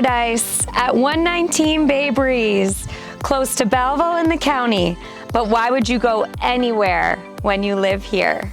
paradise at 119 Bay Breeze, close to Belleville in the county. But why would you go anywhere when you live here?